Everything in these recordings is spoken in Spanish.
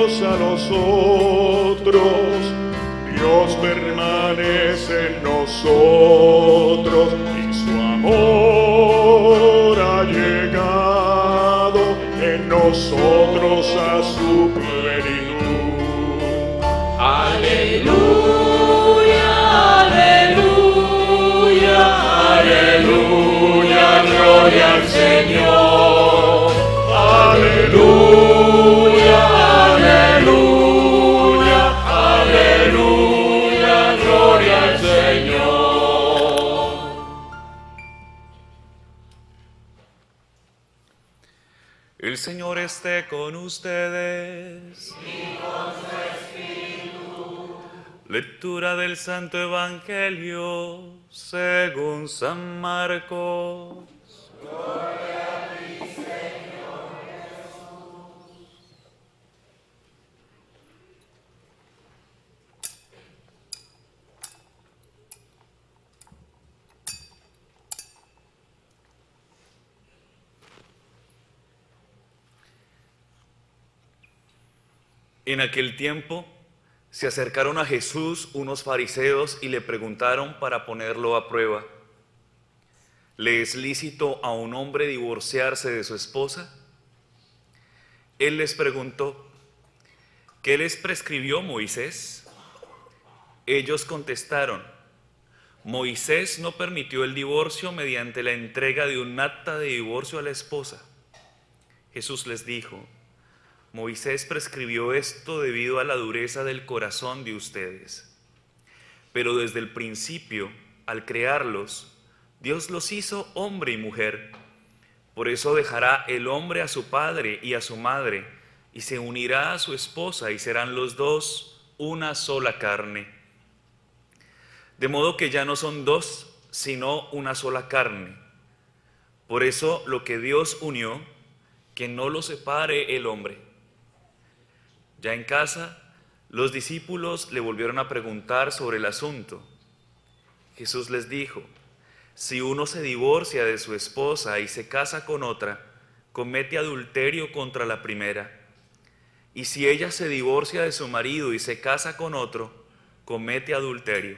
unos a los otros, Dios permanece en nosotros y su amor ha llegado en nosotros a su plenitud. Aleluya, aleluya, aleluya, gloria al Señor. Aleluya, aleluya, aleluya, gloria al Señor. El Señor esté con ustedes. Y con su espíritu. Lectura del Santo Evangelio según San Marcos. Gloria a ti, Señor Jesús. En aquel tiempo se acercaron a Jesús unos fariseos y le preguntaron para ponerlo a prueba: ¿le es lícito a un hombre divorciarse de su esposa? Él les preguntó: ¿qué les prescribió Moisés? Ellos contestaron: Moisés no permitió el divorcio mediante la entrega de un acta de divorcio a la esposa. Jesús les dijo: Moisés prescribió esto debido a la dureza del corazón de ustedes. Pero desde el principio, al crearlos, Dios los hizo hombre y mujer. Por eso dejará el hombre a su padre y a su madre, y se unirá a su esposa, y serán los dos una sola carne. De modo que ya no son dos, sino una sola carne. Por eso lo que Dios unió, que no lo separe el hombre. Ya en casa, los discípulos le volvieron a preguntar sobre el asunto. Jesús les dijo: si uno se divorcia de su esposa y se casa con otra, comete adulterio contra la primera. Y si ella se divorcia de su marido y se casa con otro, comete adulterio.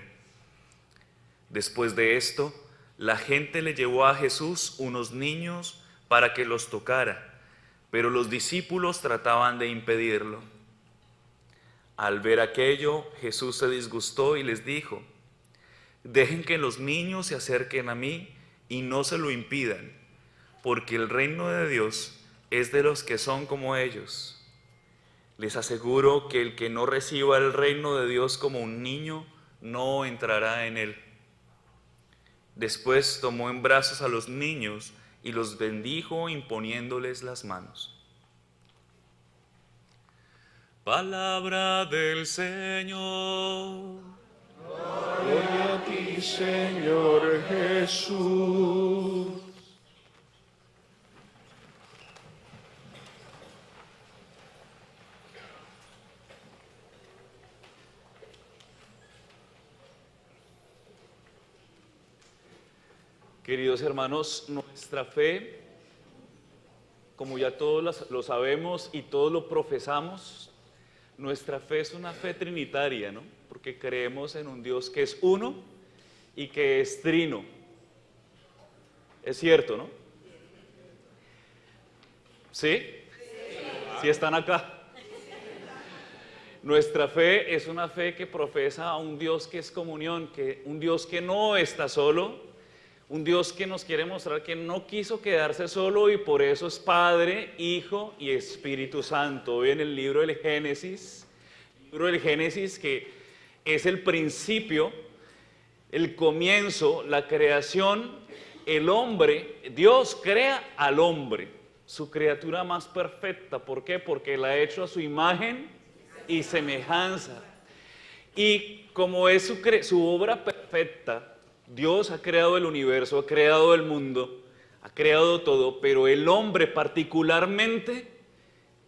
Después de esto, la gente le llevó a Jesús unos niños para que los tocara, pero los discípulos trataban de impedirlo. Al ver aquello, Jesús se disgustó y les dijo: dejen que los niños se acerquen a mí y no se lo impidan, porque el reino de Dios es de los que son como ellos. Les aseguro que el que no reciba el reino de Dios como un niño, no entrará en él. Después tomó en brazos a los niños y los bendijo imponiéndoles las manos. Palabra del Señor. Gloria a ti, Señor Jesús. Queridos hermanos, nuestra fe, como ya todos lo sabemos y todos lo profesamos, nuestra fe es una fe trinitaria, ¿no? Porque creemos en un Dios que es uno y que es trino. Es cierto, ¿no? ¿Sí? ¿Sí están acá? Nuestra fe es una fe que profesa a un Dios que es comunión, un Dios que no está solo, un Dios que nos quiere mostrar que no quiso quedarse solo y por eso es Padre, Hijo y Espíritu Santo. Hoy en el libro del Génesis que es el principio, el comienzo, la creación, el hombre, Dios crea al hombre, su criatura más perfecta. ¿Por qué? Porque la ha hecho a su imagen y semejanza. Y como es su obra perfecta, Dios ha creado el universo, ha creado el mundo, ha creado todo, pero el hombre particularmente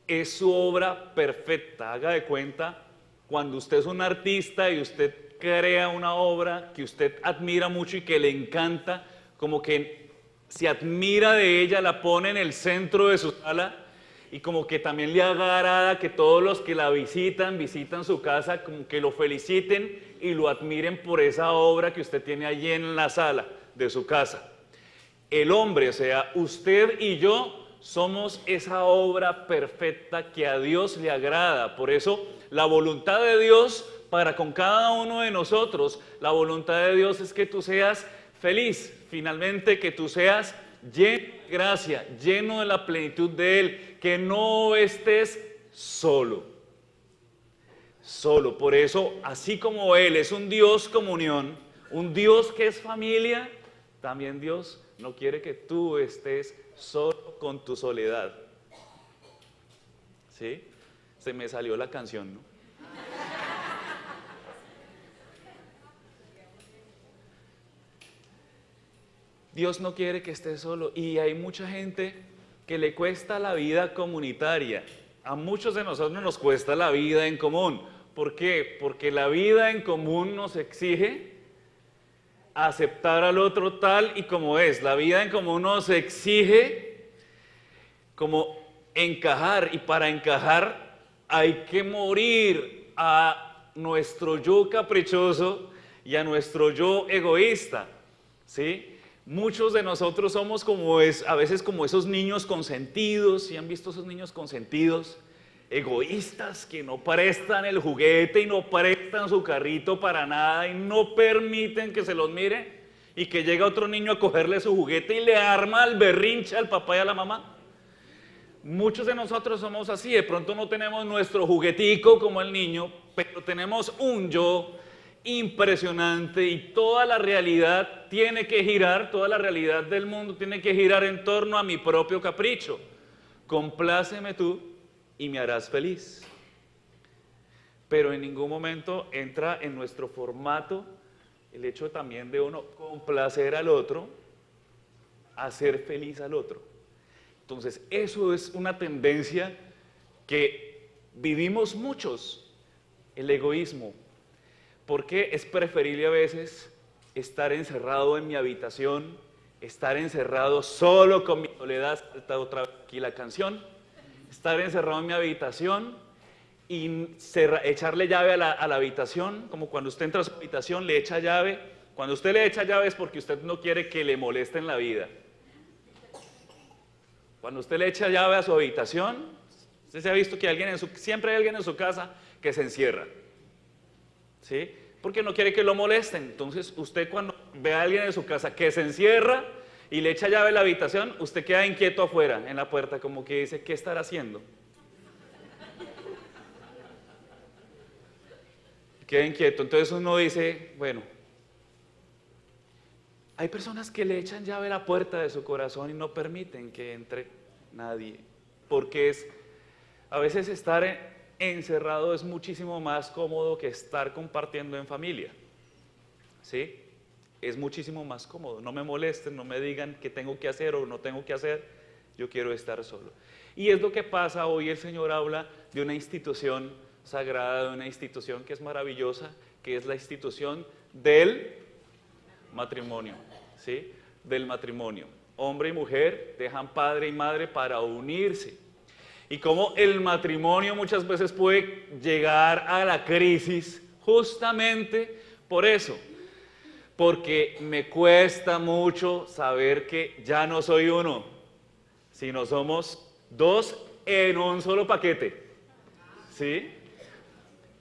es su obra perfecta. Haga de cuenta, cuando usted es un artista y usted crea una obra que usted admira mucho y que le encanta, como que se admira de ella, la pone en el centro de su sala y como que también le agrada que todos los que la visitan su casa, como que lo feliciten y lo admiren por esa obra que usted tiene allí en la sala de su casa. El hombre, o sea, usted y yo somos esa obra perfecta que a Dios le agrada. Por eso la voluntad de Dios para con cada uno de nosotros, la voluntad de Dios es que tú seas feliz, finalmente que tú seas lleno de gracia, lleno de la plenitud de Él, que no estés solo. Solo, por eso, así como Él es un Dios comunión, un Dios que es familia, también Dios no quiere que tú estés solo con tu soledad. ¿Sí? Se me salió la canción, ¿no? Dios no quiere que estés solo y hay mucha gente que le cuesta la vida comunitaria. A muchos de nosotros nos cuesta la vida en común. ¿Por qué? Porque la vida en común nos exige aceptar al otro tal y como es. La vida en común nos exige como encajar, y para encajar hay que morir a nuestro yo caprichoso y a nuestro yo egoísta, ¿sí? Muchos de nosotros somos a veces como esos niños consentidos. ¿Sí han visto esos niños consentidos? Egoístas que no prestan el juguete y no prestan su carrito para nada y no permiten que se los mire, y que llega otro niño a cogerle su juguete y le arma el berrinche al papá y a la mamá. Muchos de nosotros somos así. De pronto no tenemos nuestro juguetico como el niño, pero tenemos un yo impresionante y toda la realidad tiene que girar, toda la realidad del mundo tiene que girar en torno a mi propio capricho. Compláceme tú y me harás feliz. Pero en ningún momento entra en nuestro formato el hecho también de uno complacer al otro, hacer feliz al otro. Entonces, eso es una tendencia que vivimos muchos, el egoísmo. Porque es preferible a veces estar encerrado en mi habitación, estar encerrado solo con mi soledad, está otra vez aquí la canción, estar encerrado en mi habitación y echarle llave a la habitación, como cuando usted entra a su habitación, le echa llave. Cuando usted le echa llave es porque usted no quiere que le molesten la vida. Cuando usted le echa llave a su habitación, usted se ha visto que siempre hay alguien en su casa que se encierra, ¿sí? Porque no quiere que lo molesten. Entonces, usted cuando ve a alguien en su casa que se encierra y le echa llave a la habitación, usted queda inquieto afuera, en la puerta, como que dice, ¿qué estará haciendo? Queda inquieto. Entonces uno dice, bueno, hay personas que le echan llave a la puerta de su corazón y no permiten que entre nadie, porque a veces estar encerrado es muchísimo más cómodo que estar compartiendo en familia, ¿sí? Es muchísimo más cómodo. No me molesten, no me digan qué tengo que hacer o no tengo que hacer, yo quiero estar solo. Y es lo que pasa hoy. El Señor habla de una institución sagrada, de una institución que es maravillosa, que es la institución del matrimonio, ¿sí? Del matrimonio. Hombre y mujer dejan padre y madre para unirse. Y cómo el matrimonio muchas veces puede llegar a la crisis justamente por eso. Porque me cuesta mucho saber que ya no soy uno, sino somos dos en un solo paquete, ¿sí?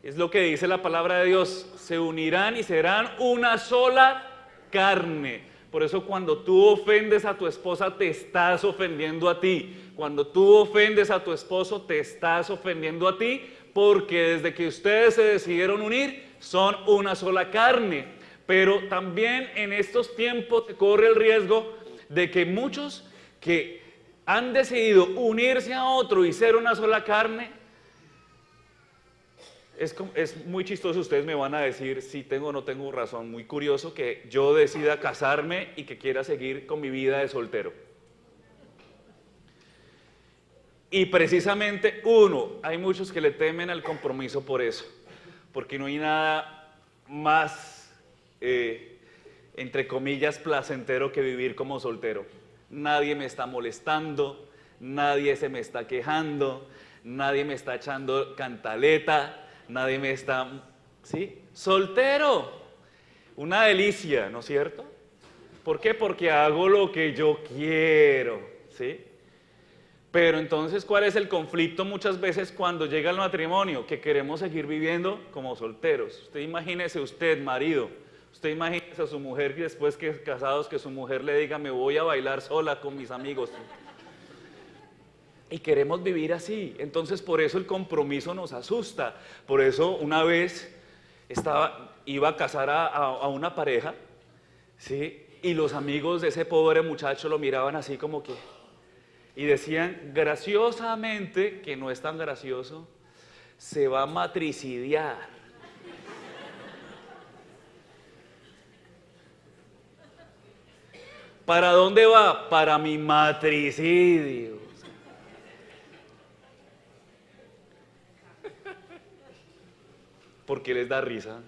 Es lo que dice la palabra de Dios, se unirán y serán una sola carne. Por eso cuando tú ofendes a tu esposa te estás ofendiendo a ti. Cuando tú ofendes a tu esposo te estás ofendiendo a ti, porque desde que ustedes se decidieron unir son una sola carne. Pero también en estos tiempos se corre el riesgo de que muchos que han decidido unirse a otro y ser una sola carne, es muy chistoso, ustedes me van a decir si tengo o no tengo razón, muy curioso que yo decida casarme y que quiera seguir con mi vida de soltero. Y precisamente hay muchos que le temen al compromiso por eso, porque no hay nada más, entre comillas, placentero que vivir como soltero. Nadie me está molestando, nadie se me está quejando, nadie me está echando cantaleta, nadie me está, ¿sí? Soltero, una delicia, ¿no es cierto? ¿Por qué? Porque hago lo que yo quiero, ¿sí? Pero entonces, ¿cuál es el conflicto muchas veces cuando llega el matrimonio? Que queremos seguir viviendo como solteros. Usted imagínese, usted, marido, usted imagínese a su mujer y después que casados, que su mujer le diga, me voy a bailar sola con mis amigos. Y queremos vivir así. Entonces, por eso el compromiso nos asusta. Por eso, una vez iba a casar a una pareja, ¿sí? Y los amigos de ese pobre muchacho lo miraban así como que... Y decían, graciosamente, que no es tan gracioso, se va a matricidiar. ¿Para dónde va? Para mi matricidio. ¿Por qué les da risa?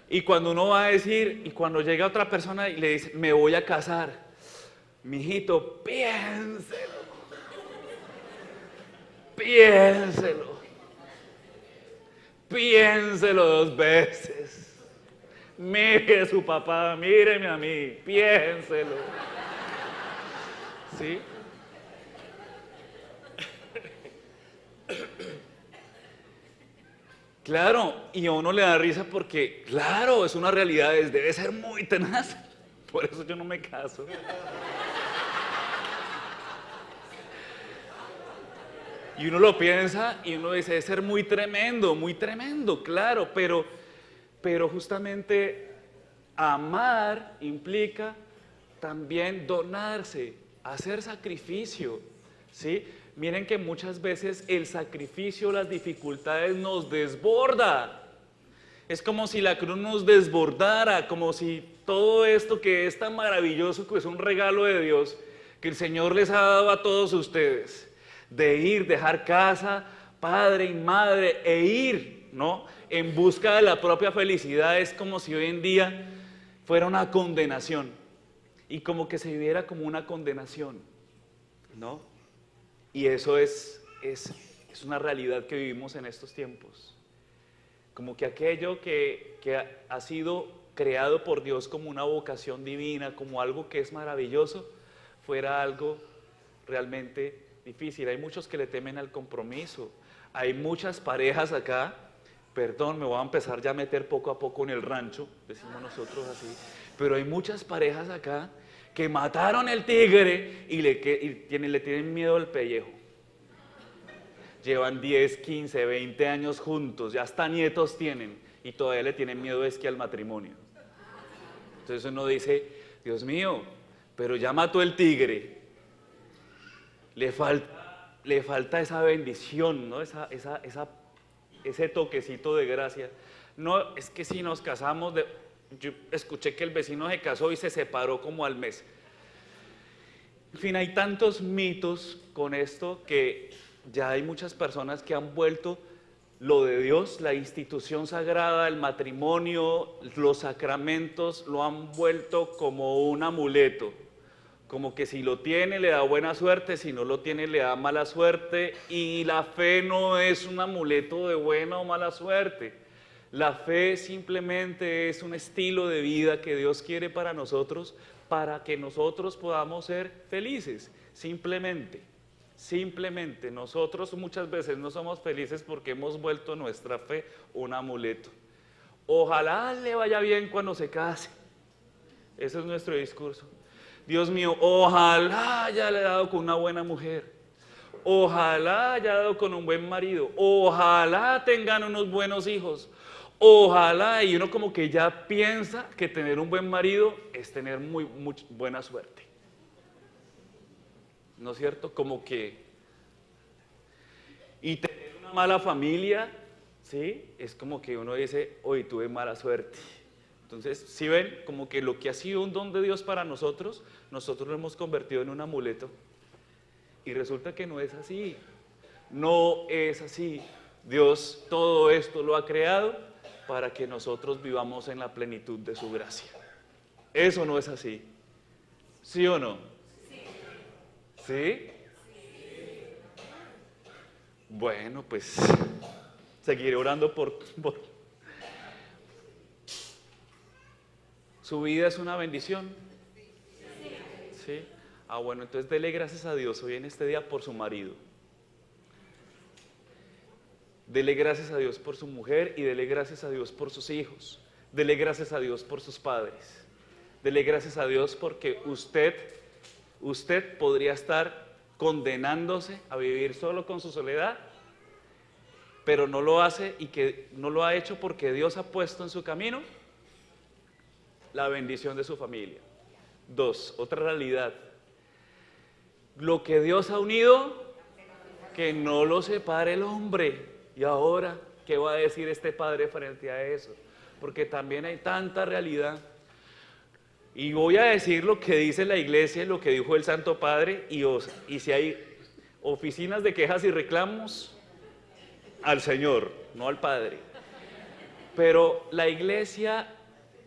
Y cuando uno va a decir, y cuando llega otra persona y le dice, me voy a casar, mijito, piénselo, piénselo, piénselo 2 veces, mire a su papá, míreme a mí, piénselo, ¿sí? Claro, y a uno le da risa porque, claro, es una realidad, debe ser muy tenaz. Por eso yo no me caso. Y uno lo piensa y uno dice, debe ser muy tremendo, claro, pero justamente amar implica también donarse, hacer sacrificio, ¿sí? Miren que muchas veces el sacrificio, las dificultades nos desborda. Es como si la cruz nos desbordara, como si todo esto que es tan maravilloso, que es un regalo de Dios, que el Señor les ha dado a todos ustedes, de ir, dejar casa, padre y madre, e ir, ¿no? En busca de la propia felicidad, es como si hoy en día fuera una condenación, y como que se viviera como una condenación, ¿no? Y eso es una realidad que vivimos en estos tiempos. Como que aquello que ha sido creado por Dios como una vocación divina, como algo que es maravilloso, fuera algo realmente difícil. Hay muchos que le temen al compromiso. Hay muchas parejas acá, perdón, me voy a empezar ya a meter poco a poco en el rancho, decimos nosotros así, pero hay muchas parejas acá que mataron el tigre y le tienen miedo al pellejo. Llevan 10, 15, 20 años juntos, ya hasta nietos tienen y todavía le tienen miedo es que al matrimonio. Entonces uno dice, Dios mío, pero ya mató el tigre. Le falta esa bendición, ¿no? Ese toquecito de gracia. No, es que si nos casamos, yo escuché que el vecino se casó y se separó como al mes. En fin, hay tantos mitos con esto que ya hay muchas personas que han vuelto lo de Dios, la institución sagrada, el matrimonio, los sacramentos, lo han vuelto como un amuleto. Como que si lo tiene le da buena suerte, si no lo tiene le da mala suerte, y la fe no es un amuleto de buena o mala suerte. La fe simplemente es un estilo de vida que Dios quiere para nosotros que nosotros podamos ser felices, simplemente. Nosotros muchas veces no somos felices porque hemos vuelto nuestra fe un amuleto. Ojalá le vaya bien cuando se case. Ese es nuestro discurso. Dios mío, ojalá haya le dado con una buena mujer. Ojalá haya dado con un buen marido. Ojalá tengan unos buenos hijos. Ojalá, y uno como que ya piensa que tener un buen marido es tener muy buena suerte. ¿No es cierto? Como que... Y tener una mala familia, ¿sí? Es como que uno dice, hoy tuve mala suerte. Entonces, ¿sí ven? Como que lo que ha sido un don de Dios para nosotros lo hemos convertido en un amuleto. Y resulta que no es así. No es así. Dios todo esto lo ha creado para que nosotros vivamos en la plenitud de su gracia. Eso no es así. ¿Sí o no? ¿Sí? Bueno, pues seguiré orando por... ¿Su vida es una bendición? ¿Sí? Ah, bueno, entonces dele gracias a Dios hoy en este día por su marido. Dele gracias a Dios por su mujer y dele gracias a Dios por sus hijos. Dele gracias a Dios por sus padres. Dele gracias a Dios porque usted podría estar condenándose a vivir solo con su soledad, pero no lo hace y que no lo ha hecho porque Dios ha puesto en su camino la bendición de su familia. 2, otra realidad. Lo que Dios ha unido, que no lo separe el hombre. Y ahora, ¿qué va a decir este padre frente a eso? Porque también hay tanta realidad. Y voy a decir lo que dice la iglesia, lo que dijo el Santo Padre, y si hay oficinas de quejas y reclamos, al Señor, no al Padre. Pero la iglesia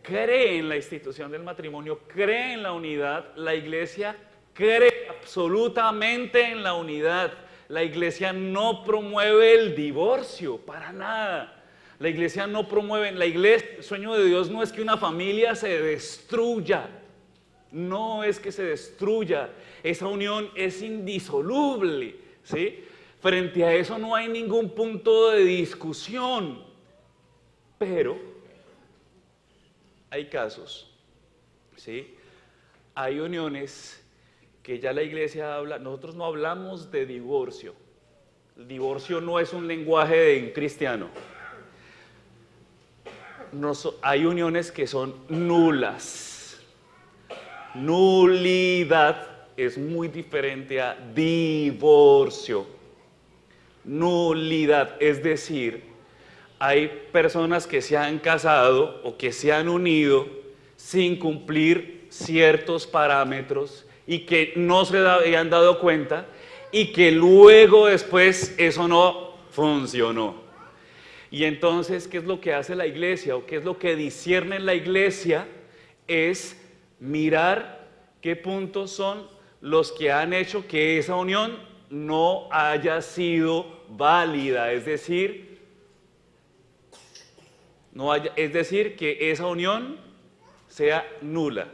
cree en la institución del matrimonio, cree en la unidad, la iglesia cree absolutamente en la unidad. La iglesia no promueve el divorcio, para nada. La iglesia no promueve, el sueño de Dios no es que una familia se destruya, no es que se destruya, esa unión es indisoluble, ¿sí? Frente a eso no hay ningún punto de discusión, pero hay casos, ¿sí? Hay uniones que ya la iglesia habla, nosotros no hablamos de divorcio, el divorcio no es un lenguaje de cristiano. Hay uniones que son nulas. Nulidad es muy diferente a divorcio. Nulidad, es decir, hay personas que se han casado o que se han unido sin cumplir ciertos parámetros y que no se habían dado cuenta y que luego después eso no funcionó. Y entonces, ¿qué es lo que hace la iglesia o qué es lo que discierne en la iglesia? Es mirar qué puntos son los que han hecho que esa unión no haya sido válida, es decir, que esa unión sea nula,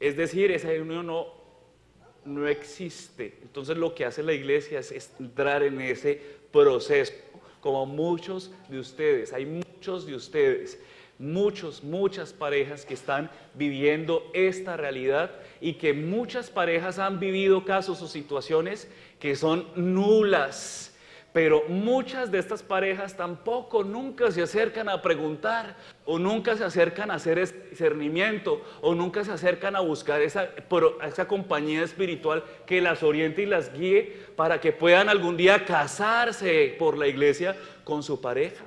es decir, esa unión no existe. Entonces lo que hace la iglesia es entrar en ese proceso. Como muchos de ustedes, hay muchos de ustedes, muchas parejas que están viviendo esta realidad y que muchas parejas han vivido casos o situaciones que son nulas. Pero muchas de estas parejas tampoco nunca se acercan a preguntar o nunca se acercan a hacer ese discernimiento o nunca se acercan a buscar esa compañía espiritual que las oriente y las guíe para que puedan algún día casarse por la iglesia con su pareja.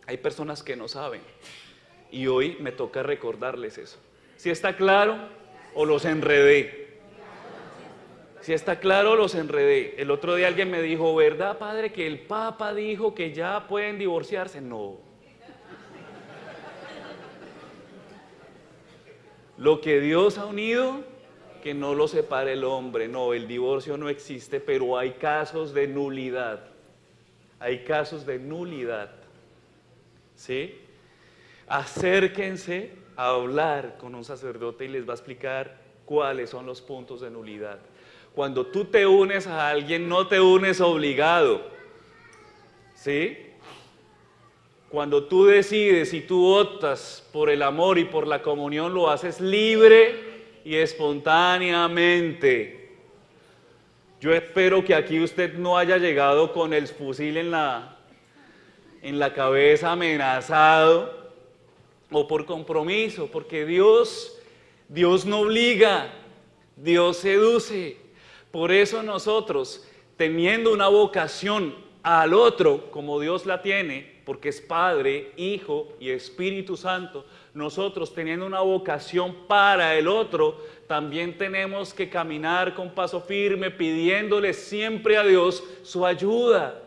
Hay personas que no saben y hoy me toca recordarles eso. ¿Sí está claro o los enredé? Si está claro, los enredé. El otro día alguien me dijo, ¿verdad, padre, que el Papa dijo que ya pueden divorciarse? No. Lo que Dios ha unido, que no lo separe el hombre. No, el divorcio no existe, pero hay casos de nulidad. Hay casos de nulidad. ¿Sí? Acérquense a hablar con un sacerdote y les va a explicar cuáles son los puntos de nulidad. Cuando tú te unes a alguien, no te unes obligado, ¿sí? Cuando tú decides y tú optas por el amor y por la comunión, lo haces libre y espontáneamente. Yo espero que aquí usted no haya llegado con el fusil en la cabeza amenazado o por compromiso, porque Dios no obliga, Dios seduce. Por eso nosotros, teniendo una vocación al otro, como Dios la tiene, porque es Padre, Hijo y Espíritu Santo, nosotros teniendo una vocación para el otro, también tenemos que caminar con paso firme, pidiéndole siempre a Dios su ayuda,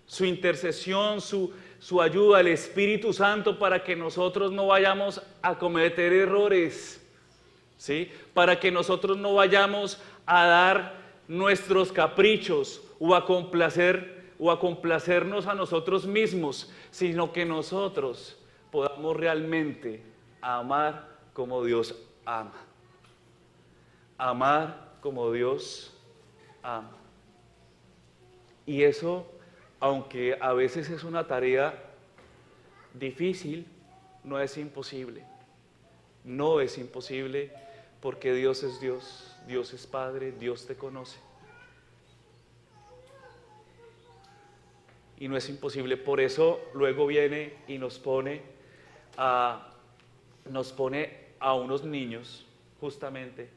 su intercesión, su ayuda al Espíritu Santo para que nosotros no vayamos a cometer errores. ¿sí? Para que nosotros no vayamos a dar nuestros caprichos o a complacernos a nosotros mismos, sino que nosotros podamos realmente amar como Dios ama. Amar como Dios ama. Y eso, aunque a veces es una tarea difícil, no es imposible. No es imposible porque Dios es Dios, Dios es Padre, Dios te conoce. Y no es imposible, por eso luego viene y nos pone a unos niños, justamente.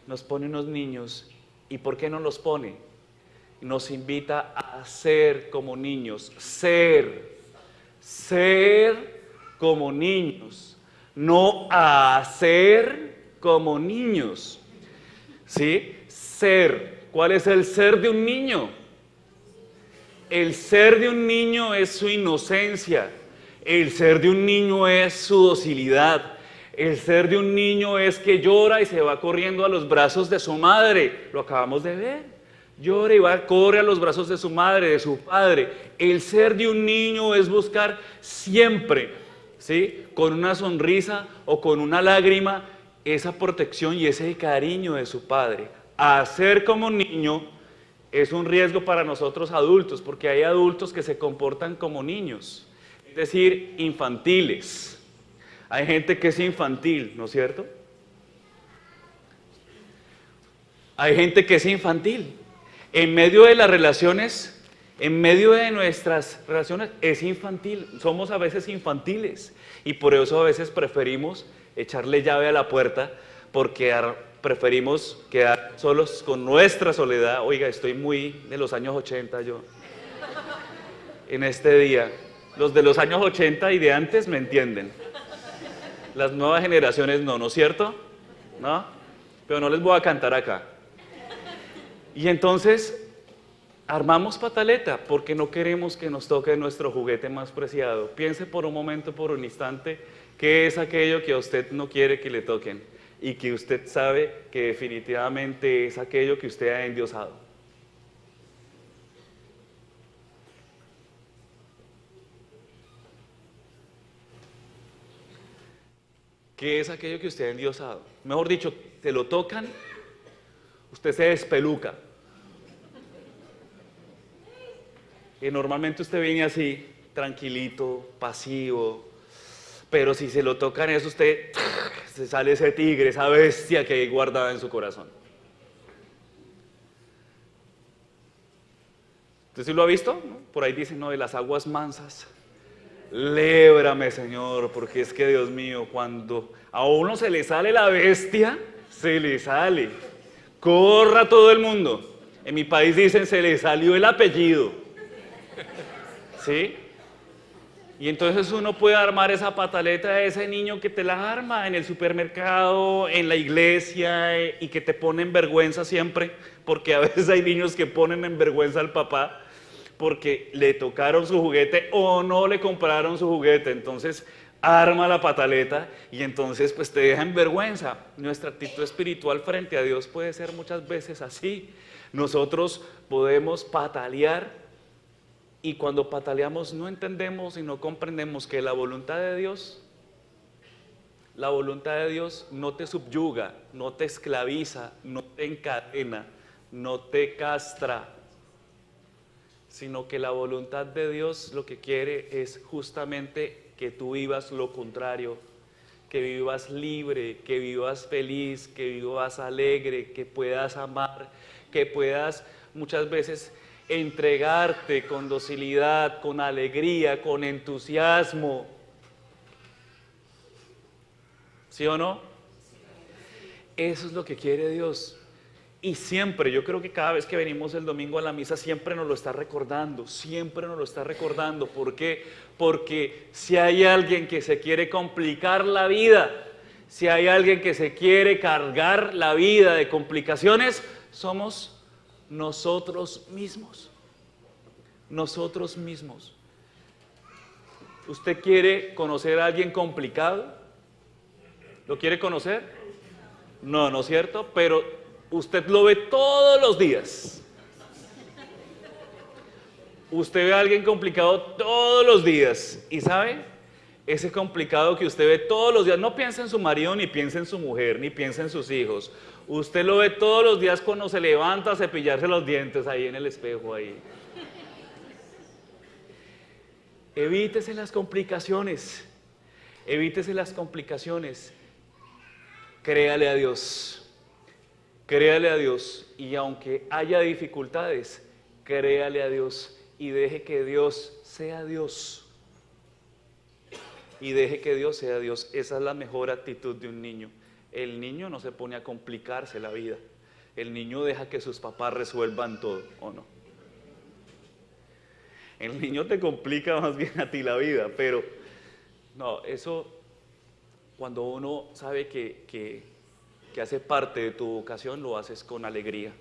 Nos pone unos niños. ¿Y por qué no los pone? Nos invita a ser como niños, ser como niños, no a ser como niños, ¿sí? Ser. ¿Cuál es el ser de un niño? El ser de un niño es su inocencia, el ser de un niño es su docilidad, el ser de un niño es que llora y se va corriendo a los brazos de su madre, lo acabamos de ver, llora y corre a los brazos de su madre, de su padre. El ser de un niño es buscar siempre, ¿sí? Con una sonrisa o con una lágrima, esa protección y ese cariño de su padre. Hacer como niño es un riesgo para nosotros adultos, porque hay adultos que se comportan como niños, es decir, infantiles. Hay gente que es infantil, ¿no es cierto? Hay gente que es infantil. En medio de las relaciones, en medio de nuestras relaciones, es infantil. Somos a veces infantiles y por eso a veces preferimos echarle llave a la puerta, porque preferimos quedar solos con nuestra soledad. Oiga, estoy muy de los años 80 yo, en este día. Los de los años 80 y de antes me entienden. Las nuevas generaciones no, ¿no es cierto? ¿No? Pero no les voy a cantar acá. Y entonces armamos pataleta porque no queremos que nos toque nuestro juguete más preciado. Piense por un momento, por un instante, qué es aquello que a usted no quiere que le toquen y que usted sabe que definitivamente es aquello que usted ha endiosado. ¿Qué es aquello que usted ha endiosado? Mejor dicho, te lo tocan, usted se despeluca. Y normalmente usted viene así, tranquilito, pasivo, pero si se lo tocan eso, usted se sale ese tigre, esa bestia que hay guardada en su corazón. ¿Usted sí lo ha visto? ¿No? Por ahí dicen, no, de las aguas mansas. Lébrame, Señor, porque es que, Dios mío, cuando a uno se le sale la bestia, se le sale. Corra todo el mundo. En mi país dicen, se le salió el apellido. ¿Sí? Y entonces uno puede armar esa pataleta de ese niño que te la arma en el supermercado, en la iglesia, y que te pone en vergüenza siempre, porque a veces hay niños que ponen en vergüenza al papá porque le tocaron su juguete o no le compraron su juguete. Entonces arma la pataleta y entonces pues te deja en vergüenza. Nuestra actitud espiritual frente a Dios puede ser muchas veces así. Nosotros podemos patalear y cuando pataleamos no entendemos y no comprendemos que la voluntad de Dios no te subyuga, no te esclaviza, no te encadena, no te castra, sino que la voluntad de Dios lo que quiere es justamente que tú vivas lo contrario, que vivas libre, que vivas feliz, que vivas alegre, que puedas amar, que puedas muchas veces entregarte con docilidad, con alegría, con entusiasmo. ¿Sí o no? Eso es lo que quiere Dios. Y siempre, yo creo que cada vez que venimos el domingo a la misa, siempre nos lo está recordando, siempre nos lo está recordando. ¿Por qué? Porque si hay alguien que se quiere complicar la vida, si hay alguien que se quiere cargar la vida de complicaciones, somos nosotros mismos. Nosotros mismos. ¿Usted quiere conocer a alguien complicado? ¿Lo quiere conocer? No, ¿no es cierto? Pero usted lo ve todos los días. Usted ve a alguien complicado todos los días. ¿Y sabe? Ese complicado que usted ve todos los días, no piensa en su marido, ni piensa en su mujer, ni piensa en sus hijos. Usted lo ve todos los días cuando se levanta a cepillarse los dientes ahí en el espejo ahí. Evítese las complicaciones. Evítese las complicaciones. Créale a Dios. Créale a Dios. Y aunque haya dificultades, créale a Dios. Y deje que Dios sea Dios. Y deje que Dios sea Dios. Esa es la mejor actitud de un niño. El niño no se pone a complicarse la vida. El niño deja que sus papás resuelvan todo, ¿o no? El niño te complica más bien a ti la vida, pero no, eso cuando uno sabe que hace parte de tu vocación, lo haces con alegría.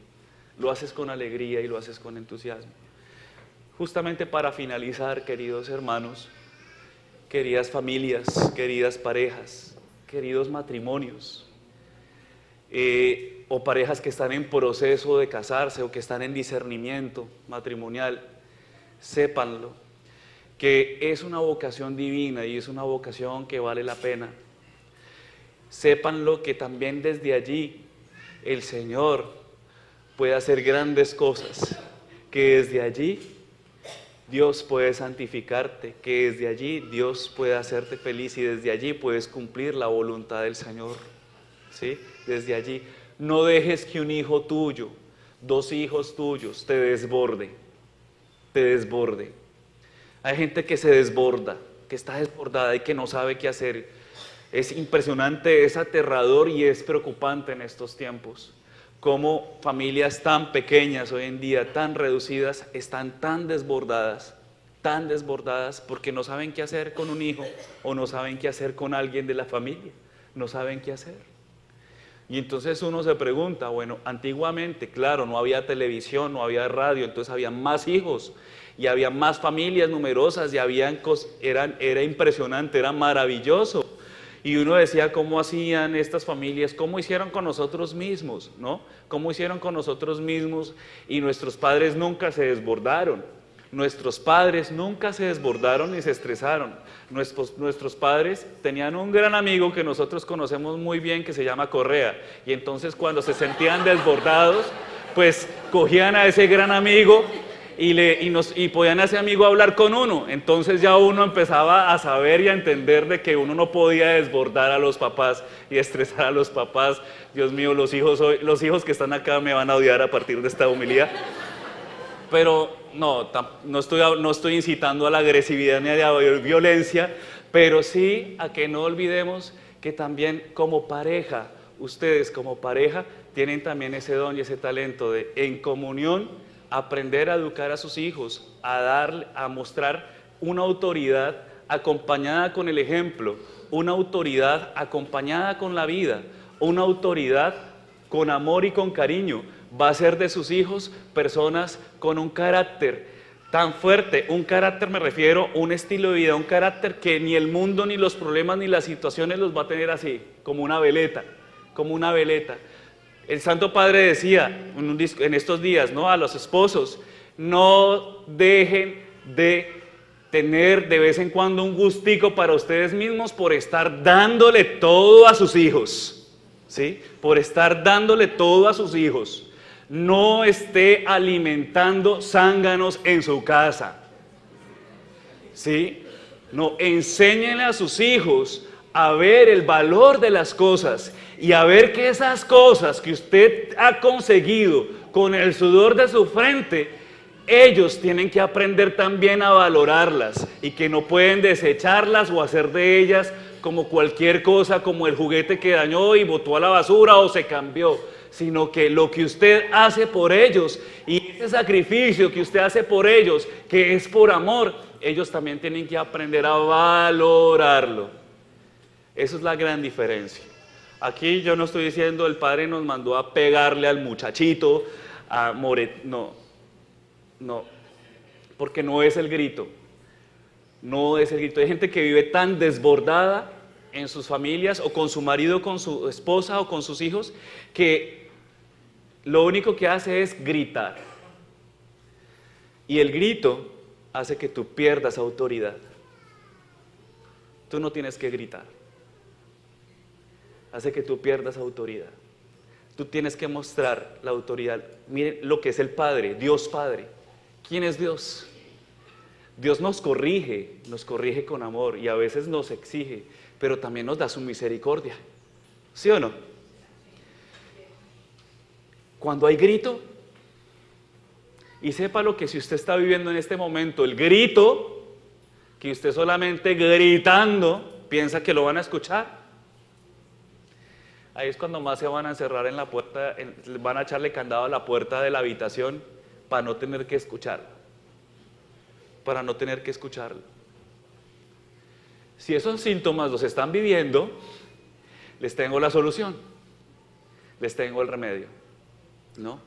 Lo haces con alegría y lo haces con entusiasmo. Justamente para finalizar, queridos hermanos, queridas familias, queridas parejas, queridos matrimonios, o parejas que están en proceso de casarse o que están en discernimiento matrimonial, sépanlo, que es una vocación divina y es una vocación que vale la pena. Sépanlo que también desde allí el Señor puede hacer grandes cosas, que desde allí Dios puede santificarte, que desde allí Dios puede hacerte feliz y desde allí puedes cumplir la voluntad del Señor, ¿sí? Desde allí. No dejes que un hijo tuyo, 2 hijos tuyos, te desborde. Hay gente que se desborda, que está desbordada y que no sabe qué hacer. Es impresionante, es aterrador y es preocupante en estos tiempos. Cómo familias tan pequeñas hoy en día, tan reducidas, están tan desbordadas porque no saben qué hacer con un hijo o no saben qué hacer con alguien de la familia, no saben qué hacer. Y entonces uno se pregunta, bueno, antiguamente, claro, no había televisión, no había radio, entonces había más hijos y había más familias numerosas y era impresionante, era maravilloso. Y uno decía, ¿cómo hacían estas familias? ¿Cómo hicieron con nosotros mismos? ¿No? ¿Cómo hicieron con nosotros mismos? Y nuestros padres nunca se desbordaron. Nuestros padres nunca se desbordaron ni se estresaron. Nuestros padres tenían un gran amigo que nosotros conocemos muy bien que se llama Correa. Y entonces cuando se sentían desbordados, pues cogían a ese gran amigo y podían a ese amigo hablar con uno. Entonces ya uno empezaba a saber y a entender de que uno no podía desbordar a los papás y estresar a los papás. Dios mío, los hijos que están acá me van a odiar a partir de esta homilía. Pero no estoy incitando a la agresividad ni a la violencia, pero sí a que no olvidemos que también como pareja, ustedes como pareja tienen también ese don y ese talento de en comunión aprender a educar a sus hijos, a mostrar una autoridad acompañada con el ejemplo, una autoridad acompañada con la vida, una autoridad con amor y con cariño. Va a ser de sus hijos personas con un carácter tan fuerte, un carácter me refiero, un estilo de vida, un carácter que ni el mundo, ni los problemas, ni las situaciones los va a tener así, como una veleta, como una veleta. El Santo Padre decía en estos días, ¿no?, a los esposos, no dejen de tener de vez en cuando un gustico para ustedes mismos por estar dándole todo a sus hijos, ¿sí? Por estar dándole todo a sus hijos. No esté alimentando zánganos en su casa, ¿sí? No, enséñenle a sus hijos a ver el valor de las cosas y a ver que esas cosas que usted ha conseguido con el sudor de su frente, ellos tienen que aprender también a valorarlas y que no pueden desecharlas o hacer de ellas como cualquier cosa, como el juguete que dañó y botó a la basura o se cambió, sino que lo que usted hace por ellos y ese sacrificio que usted hace por ellos, que es por amor, ellos también tienen que aprender a valorarlo. Esa es la gran diferencia. Aquí yo no estoy diciendo el Padre nos mandó a pegarle al muchachito, no, porque no es el grito. No es el grito. Hay gente que vive tan desbordada en sus familias o con su marido, con su esposa o con sus hijos, que lo único que hace es gritar. Y el grito hace que tú pierdas autoridad. Tú no tienes que gritar. Hace que tú pierdas autoridad. Tú tienes que mostrar la autoridad. Miren lo que es el Padre, Dios Padre. ¿Quién es Dios? Dios nos corrige con amor y a veces nos exige, pero también nos da su misericordia. ¿Sí o no? Cuando hay grito, y sepa lo que si usted está viviendo en este momento, el grito, que usted solamente gritando piensa que lo van a escuchar, ahí es cuando más se van a encerrar en la puerta, van a echarle candado a la puerta de la habitación para no tener que escucharlo. Para no tener que escucharlo. Si esos síntomas los están viviendo, les tengo la solución, les tengo el remedio, ¿no?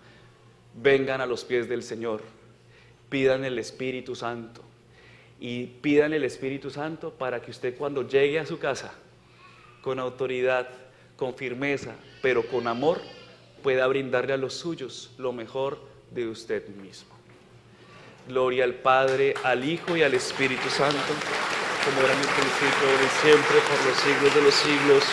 Vengan a los pies del Señor, pidan el Espíritu Santo y pidan el Espíritu Santo para que usted cuando llegue a su casa, con autoridad, con firmeza, pero con amor, pueda brindarle a los suyos lo mejor de usted mismo. Gloria al Padre, al Hijo y al Espíritu Santo, como era en el principio, ahora y siempre, por los siglos de los siglos.